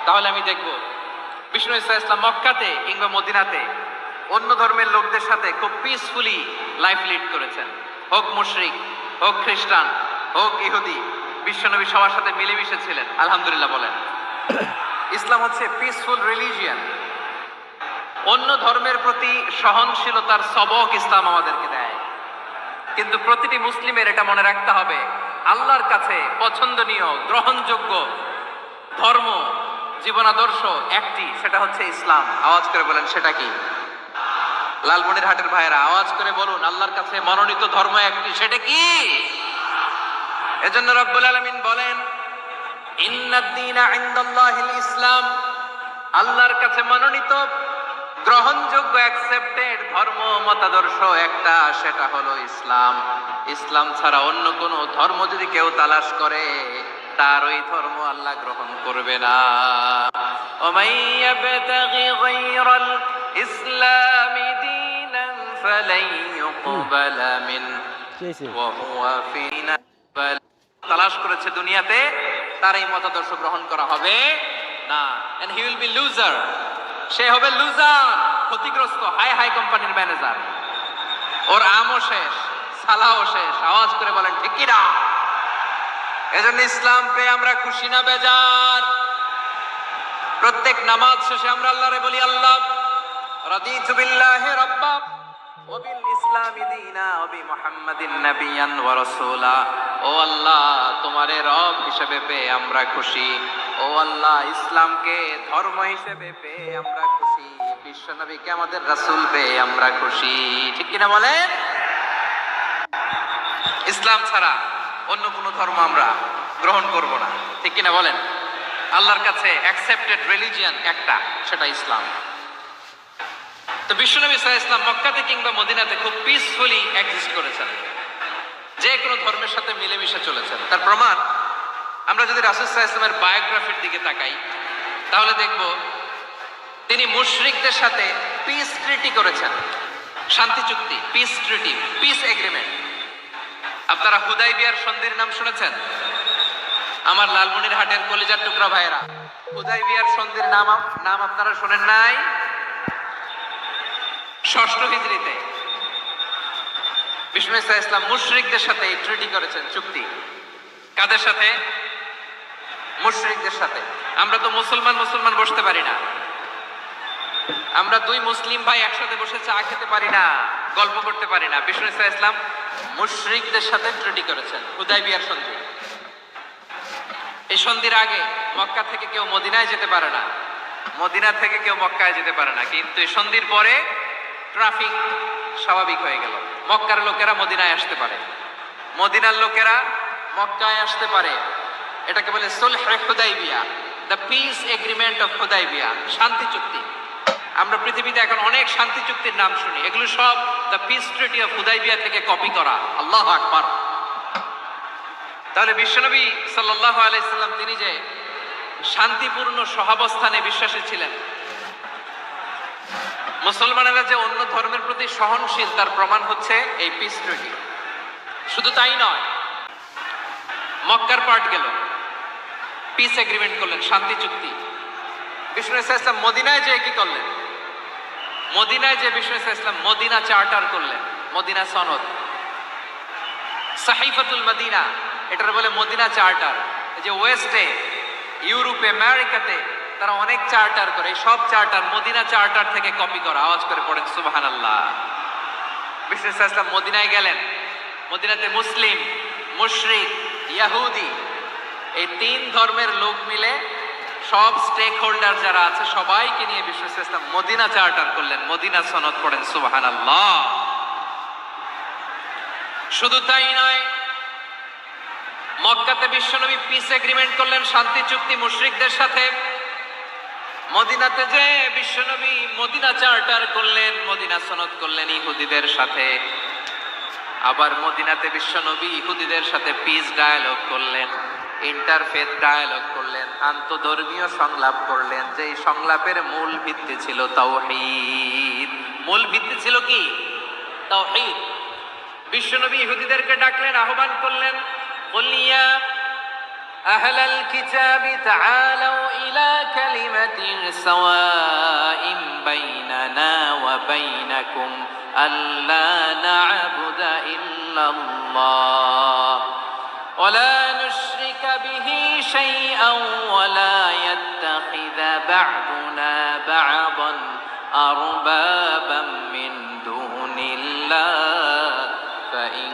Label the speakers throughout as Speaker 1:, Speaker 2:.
Speaker 1: তাহলে আমি দেখব বিষ্ণু ইসলাম মক্কাতে কিংবা মদিনাতে অন্য ধর্মের লোকদের সাথে খুব পিসফুলি লাইফ লিড করেছেন। হোক মুশরিক, হোক খ্রিস্টান, হোক ইহুদি, বিশ্বনবী সবার সাথে মিলেমিশে ছিলেন। আলহামদুলিল্লাহ বলেন। ইসলাম হচ্ছে পিসফুল রিলিজিয়ান। অন্য ধর্মের প্রতি সহনশীলতার সবক ইসলাম আমাদেরকে দেয়। কিন্তু প্রতিটি মুসলিমের এটা মনে রাখতে হবে, আল্লাহর কাছে পছন্দনীয় গ্রহণযোগ্য ধর্ম জীবনাদর্শ একটি, সেটা হচ্ছে ইসলাম। আওয়াজ করে বলেন সেটা কি? লালমনিরহাটের ভাইয়েরা আওয়াজ করে বলুন, আল্লাহর কাছে মনোনীত ধর্ম একটি, সেটা কি? এজন্য রব্বুল আলামিন বলেন, ইন্নাদ দীনা ইনদাল্লাহিল ইসলাম, আল্লাহর কাছে মনোনীত গ্রহণযোগ্য অ্যাকসেপ্টেড ধর্ম মতাদর্শ একটা, সেটা হলো ইসলাম। ইসলাম ছাড়া অন্য কোনো ধর্ম যদি কেউ তালাশ করে, তার ওই ধর্ম আল্লাহ গ্রহণ করবে না। ওমাইয়াবতাগি গায়রাল ইসলামি দীনান ফালাই ইউকবালা মিন ওয়া হুয়া ফি তালাশ করেছে দুনিয়াতে, তার এই মতাদর্শ গ্রহণ করা হবে না। And he will be loser, সে হবে লুজার, ক্ষতিগ্রস্ত। হাই হাই কোম্পানির ম্যানেজার, ওর আমও শেষ, সালাও শেষ। আওয়াজ করে বলেন ঠিক কি না? এজন্য ইসলাম পেয়ে আমরা খুশি না বেজার? প্রত্যেক নামাজ শেষে আমরা আল্লাহরে বলি, আল্লাহ রাদিতু বিল্লাহি রাব্বা ওয়া বিল ইসলামি দীনা ওয়া বি মুহাম্মাদিন নাবিয়ান ওয়া রাসূলা। ও আল্লাহ, তোমারে রব হিসেবে পেয়ে আমরা খুশি। ও আল্লাহ, ইসলামকে ধর্ম হিসেবে পেয়ে আমরা খুশি। বিশ্ব নবীকে আমাদের রাসূল পেয়ে আমরা খুশি। ঠিক কিনা বলেন? ইসলাম ছাড়া অন্য কোনো ধর্ম আমরা গ্রহণ করব না। ঠিক কিনা বলেন? আল্লাহর কাছে অ্যাকসেপ্টেড রিলিজিয়ান একটা, সেটা ইসলাম। তো বিশ্বনবী সাল্লাল্লাহু আলাইহি ওয়াসাল্লাম মক্কাতে কিংবা মদিনাতে খুব পিসফুলি এক্সিস্ট করেছেন, যে কোনো ধর্মের সাথে মিলেমিশে চলেছেন। তার প্রমাণ আমরা যদি রাসূল সাল্লাল্লাহু আলাইহি ওয়াসাল্লামের বায়োগ্রাফির দিকে তাকাই, তাহলে দেখব তিনি মুশরিকদের সাথে পিস ট্রিটি করেছেন। শান্তি চুক্তি, পিস ট্রিটি, পিস এগ্রিমেন্ট। আপনারা হুদাইবিয়ার সন্ধির নাম শুনেছেন? আমার লালমনিরহাটের কলিজার টুকরা ভাইয়েরা, হুদাইবিয়ার সন্ধির নাম আপনারা শোনেন নাই? ষষ্ঠ হিজরিতে বিষ্ণু ইসলাম মুশরিকদের সাথে এই ট্রিটি করেছেন, চুক্তি। কাদের সাথে? মুশরিকদের সাথে। আমরা তো মুসলমান বসতে পারি না। আমরা দুই মুসলিম ভাই একসাথে বসে চা খেতে পারি না, গল্প করতে পারি না। বিষ্ণু ইসলাম মুশরিকদের সাথে ট্রিটি করেছেন, হুদাইবিয়ার সন্ধি। এই সন্ধির আগে মক্কা থেকে কেউ মদিনায় যেতে পারে না, মদিনা থেকে কেউ মক্কায় যেতে পারে না। কিন্তু এই সন্ধির পরে ট্রাফিক স্বাভাবিক হয়ে গেল। মক্কার লোকেরা মদিনায় আসতে পারে, মদিনার লোকেরা মক্কায় আসতে পারে। এটাকে বলে সুলহে হুদাইবিয়া, the peace agreement of Hudaybiyah, শান্তি চুক্তি। আমরা পৃথিবীতে এখন অনেক শান্তি চুক্তির নাম শুনি, এগুলো সব the piece treaty of Hudaibiya থেকে কপি করা। আল্লাহু আকবার। তাহলে বিশ্বনবী সাল্লাল্লাহু আলাইহি সাল্লাম তিনি যে শান্তিপূর্ণ সহাবস্থানে বিশ্বাসী ছিলেন, মুসলমানেরা যে অন্য ধর্মের প্রতি সহনশীল, তার প্রমাণ হচ্ছে এই পিস ট্রিটি। শুধু তাই নয়, মক্কার পার্ট গেল, পিস এগ্রিমেন্ট করলেন, শান্তি চুক্তি। বিষ্ণু ইসলাম মদিনায় যে কি করলেন? মদিনায় যে বিষ্ণু ইসলাম মদিনা চার্টার করলেন, মদিনা সনদ, সাহিফাতুল মদিনা, এটার বলে মদিনা চার্টার। যে ওয়েস্টে, ইউরোপে, আমেরিকাতে তারা অনেক চার্টার করে, সব চার্টার মদিনা চার্টার থেকে কপি করা। আওয়াজ করে পড়েন সুবহানাল্লাহ। বিষ্ণু ইসলাম মদিনায় গেলেন, মদিনাতে মুসলিম, মুশরিক, ইহুদি, এই তিন ধর্মের লোক মিলে সব স্টেক হোল্ডার যারা আছে সবাইকে নিয়ে বিষ্ণু ইসলাম মদিনা চার্টার করলেন, মদিনা সনদ। পড়েন সুবহানাল্লাহ। শুধু তাই নয়, মক্কাতে বিশ্বনবী পিস এগ্রিমেন্ট করলেন, শান্তি চুক্তি মুশরিকদের সাথে। মদিনাতে যে বিশ্বনবী মদিনা চার্টার করলেন, মদিনা সনদ করলেন ইহুদিদের সাথে। আবার মদিনাতে বিশ্বনবী ইহুদিদের সাথে পিস ডায়ালগ করলেন, ইন্টারফেথ ডায়ালগ করলেন, আন্তধর্মীয় সংলাপ করলেন। যে সংলাপের মূল ভিত্তি ছিল তাওহীদ। মূল ভিত্তি ছিল কি? তাওহীদ। বিশ্বনবী ইহুদিদেরকে ডাকলেন, আহ্বান করলেন, কুল ইয়া আহলাল কিতাবি তাআলাউ ইলা সাওয়াইম বাইনানা ওয়া বাইনাকুম আল্লা না'বুদা ইল্লাল্লাহ ওয়া লা নুশরিকা বিহি শাইআন ওয়া লা ইয়াত্তাখিযা বা'দুনা বা'দান আরবাবাম মিন দুনিল্লাহ ফাইন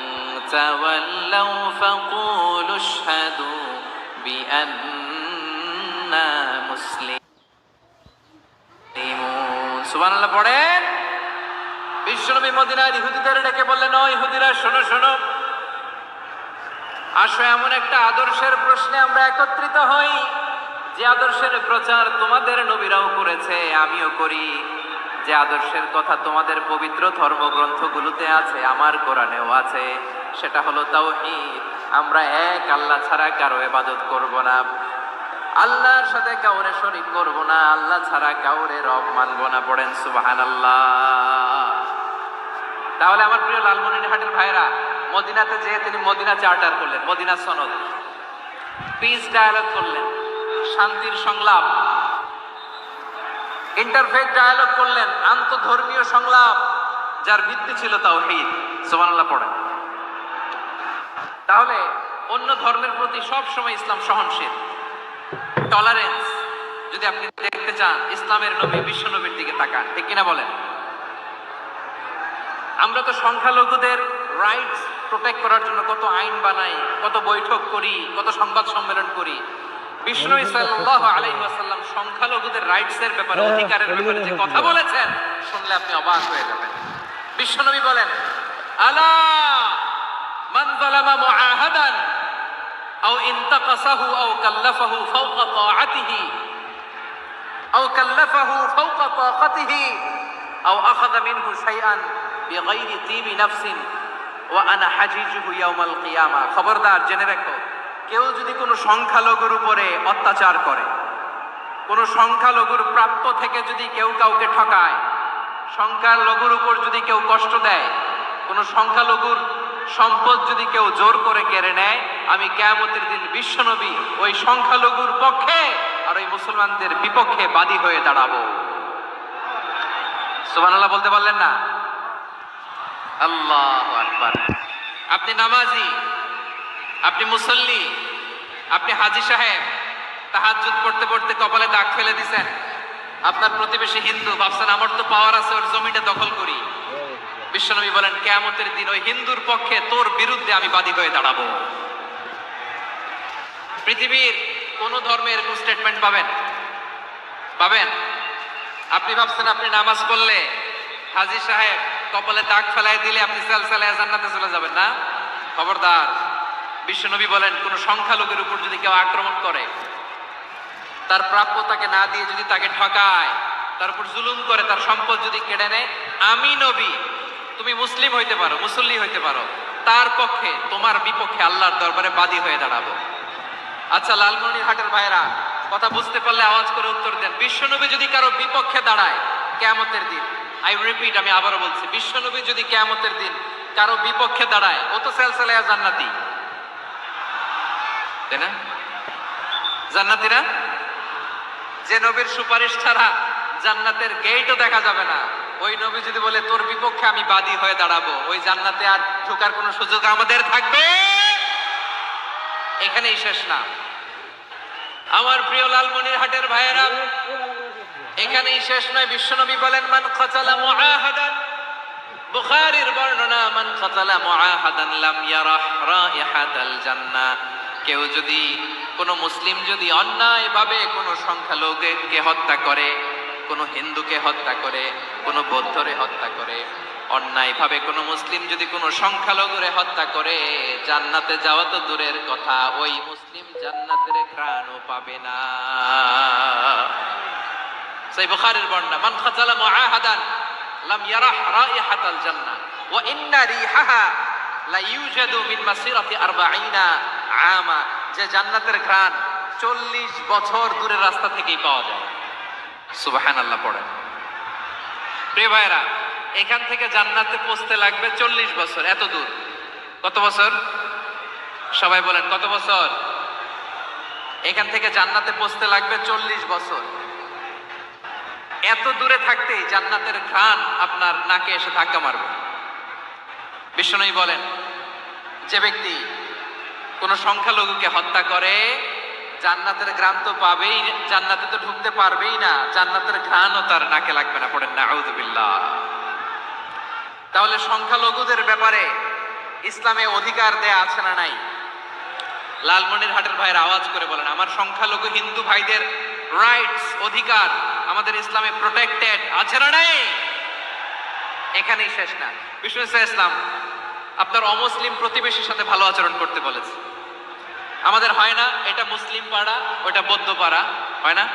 Speaker 1: তাওয়াল্লাউ ফাকুলু আশহাদু বিআন্না মুসলিমুন। সুবহানাল্লাহ পড়েন। বিশ্বনবী মদিনার ইহুদিদের ডেকে বললেন, ও ইহুদিরা শোনো শোনো, আসো এমন একটা আদর্শের প্রশ্নে আমরা একত্রিত হই যে আদর্শের প্রচার তোমাদের নবীরাও করেছে, আমিও করি। যে আদর্শের কথা তোমাদের পবিত্র ধর্মগ্রন্থগুলোতে আছে, আমার কোরআনেও আছে, সেটা হলো তাওহীদ। আমরা এক আল্লাহ ছাড়া কারো ইবাদত করব না, আল্লাহর সাথে কাউরে শরীক করব না, আল্লাহ ছাড়া কাউরে রব মানব না। পড়েন সুবহানাল্লাহ। তাহলে আমার প্রিয় লালমনিরহাটের ভাইরা, মদিনাতে যেয়ে তিনি মদিনা চার্টার করলেন, মদিনা সনদ, পিস ডায়ালগ করলেন, শান্তির সংলাপ, ইন্টারফেথ ডায়ালগ করলেন, আন্তধর্মীয় সংলাপ, যার ভিত্তি ছিল তাওহীদ। সুবহানাল্লাহ পড়েন। তাহলে অন্য ধর্মের প্রতি সব সময় ইসলাম সহনশীল, টলারেন্স। যদি আপনি দেখতে চান ইসলামের নবী বিশ্ব নবীর দিকে তাকান, ঠিক কিনা বলেন? আমরা তো সংখ্যালঘুদের রাইটস প্রোটেক্ট করার জন্য কত আইন বানাই, কত বৈঠক করি, কত সংবাদ সম্মেলন করি। বিষ্ণু সাল্লাল্লাহু আলাইহি ওয়াসাল্লাম সংখ্যালঘুদের রাইটসের ব্যাপারে, অধিকারের ব্যাপারে যে কথা বলেছেন, শুনলে আপনি অবাক হয়ে যাবেন। বিশ্বনবী বলেন, আলা মান যালামা মুআহাদান আও ইনতাকাসাহু আও কাল্লাফাহু ফাওকা তাআতিহি আও কাল্লাফাহু ফাওকা তাকাতিহি আও আখাযা মিনহু শাইআন বিগাইরি তিবি নাফসিন ওয়া আনা হাজিজুহু ইয়াউমাল কিয়ামা। খবরদার, জেনে রাখো, কেউ যদি কোনো সংখ্যালঘুর উপরে অত্যাচার করে, কোনো সংখ্যালঘুর প্রাপ্য থেকে যদি কেউ কাউকে ঠকায়, সংখ্যালঘুর উপর যদি কেউ কষ্ট দেয়, কোনো সংখ্যালঘুর সম্পদ যদি কেউ জোর করে কেড়ে নেয়, আমি কিয়ামতের দিন বিশ্বনবী ওই সংখ্যালঘুর পক্ষে আর ওই মুসলমানদের বিপক্ষে বাদী হয়ে দাঁড়াবো। সুবহানাল্লাহ বলতে পারলেন না? আল্লাহু আকবার। আপনি নামাজি, আপনি মুসল্লি, আপনি হাজী সাহেব, তাহাজ্জুদ পড়তে পড়তে কপালে দাগ ফেলে দিছেন, আপনার প্রতিবেশী হিন্দু, ভাবছেন আমার তো পাওয়ার আছে, ওর জমিটা দখল করি। বিশ্বনবী বলেন, কিয়ামতের দিন ওই হিন্দুর পক্ষে তোর বিরুদ্ধে আমি বাদী হয়ে দাঁড়াবো। পৃথিবীর কোন ধর্মে এরকম স্টেটমেন্ট পাবেন? পাবেন? আপনি ভাবছেন আপনি নামাজ পড়লে হাজী সাহেব কপালে দাগ ফেলাই দিলে আপনি সালসালায়ে জান্নাতে চলে যাবেন না? খবরদার। বিশ্বনবী বলেন, কোন সংখ্যালঘুর উপর যদি কেউ আক্রমণ করে, তার প্রাপ্য তাকে না দিয়ে যদি তাকে ঠকায়, তার উপর জুলুম করে, তার সম্পদ যদি কেড়ে নেয়, আমি নবী, তুমি মুসলিম হইতে পারো, মুসল্লি হইতে পারো, তার পক্ষে তোমার বিপক্ষে আল্লাহর দরবারে বাদী হয়ে দাঁড়াবো। আচ্ছা লালমনিরহাটের ভাইরা, কথা বুঝতে পারলে আওয়াজ করে উত্তর দেন। বিশ্বনবী যদি কারো বিপক্ষে দাঁড়ায় কিয়ামতের দিন, আই রিপিট, আমি আবারও বলছি, বিশ্বনবী যদি কিয়ামতের দিন কারো বিপক্ষে দাঁড়ায়, ও তো সালসালায়ে জান্নাতি, তাই না? জান্নাতি না? যে নবীর সুপারিশ ছাড়া জান্নাতের গেটও দেখা যাবে না, ওই নবী যদি বলে তোর বিপক্ষে আমি বাদী হয়ে দাঁড়াবো, ওই জান্নাতে আর ঢোকার কোনো সুযোগ আমাদের থাকবে? এখানেই শেষ না আমার প্রিয় লালমনিরহাটের ভাইয়েরা, এখানেই শেষ নয়। বিশ্বনবী বলেন, মান কাতালা মুআহাদান, বুখারীর বর্ণনা, মান কাতালা মুআহাদান লাম ইয়ারাহ রাইহাতাল জান্নাহ। কেউ যদি, কোনো মুসলিম যদি অন্যায়ভাবে কোনো সংখ্যালঘুকে হত্যা করে, কোনো হিন্দুকে হত্যা করে, কোনো বৌদ্ধরে হত্যা করে, অন্যায়ভাবে কোনো মুসলিম যদি কোনো সংখ্যালঘুরে হত্যা করে, জান্নাতে যাওয়া তো দূরের কথা, ওই মুসলিম জান্নাতের ঘ্রাণও পাবে না। সেই বুখারীর বর্ণনা, মান কাতালা মুআহাদান লাম ইয়ারাহ রাইহাতাল জান্নাহ ওয়া ইন্না রিহাহা লা ইউজাদু মিন মাসিরাতি 40 আমা। যে জান্নাতের ঘ্রাণ 40 বছর দূরের রাস্তা থেকেই পাওয়া যায়। সুবহানাল্লাহ পড়েন। প্রিয় ভাইরা, এখান থেকে জান্নাতে পৌঁছতে লাগবে 40 বছর। এত দূর, কত বছর? সবাই বলেন কত বছর? এখান থেকে জান্নাতে পৌঁছতে লাগবে 40 বছর। এত দূরে থাকতেই জান্নাতের ঘ্রাণ আপনার নাকে এসে ধাক্কা মারবে। বিষ্ণুই বলেন, যে ব্যক্তি কোন সংখ্যালঘুকে হত্যা করে জান্নাতের ঘ্রাণ তো পাবেই, জান্নাতে তো ঢুকতে পারবেই না, জান্নাতের ঘ্রাণও তার নাকে লাগবে না। পড়েন না আউযুবিল্লাহ। তাহলে সংখ্যালঘুদের ব্যাপারে ইসলামে অধিকার দেয়া আছে না নাই? লালমনিরহাটের ভাইয়ের আওয়াজ করে বলেন, আমার সংখ্যালঘু হিন্দু ভাইদের রাইটস, অধিকার আমাদের ইসলামে প্রোটেক্টেড আছে না নাই? এখানেই শেষ না। বিষ্ণু ইসলাম আপনার অমুসলিম প্রতিবেশীর সাথে ভালো আচরণ করতে বলেছে। আমাদের হয় না এটা মুসলিম পাড়া ওটা বৌদ্ধ পাড়া, হয় না?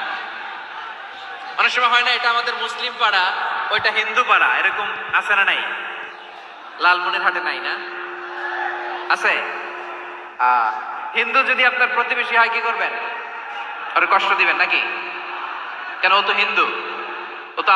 Speaker 1: অনেক সময় হয় না এটা আমাদের মুসলিম পাড়া ওইটা হিন্দু পাড়া, এরকম আছে না নাই? লালমনিরহাটে নাই না? আছে? হিন্দু যদি আপনার প্রতিবেশী হয় কি করবেন? আর কষ্ট দিবেন নাকি? কেন ও তো হিন্দু, ও তো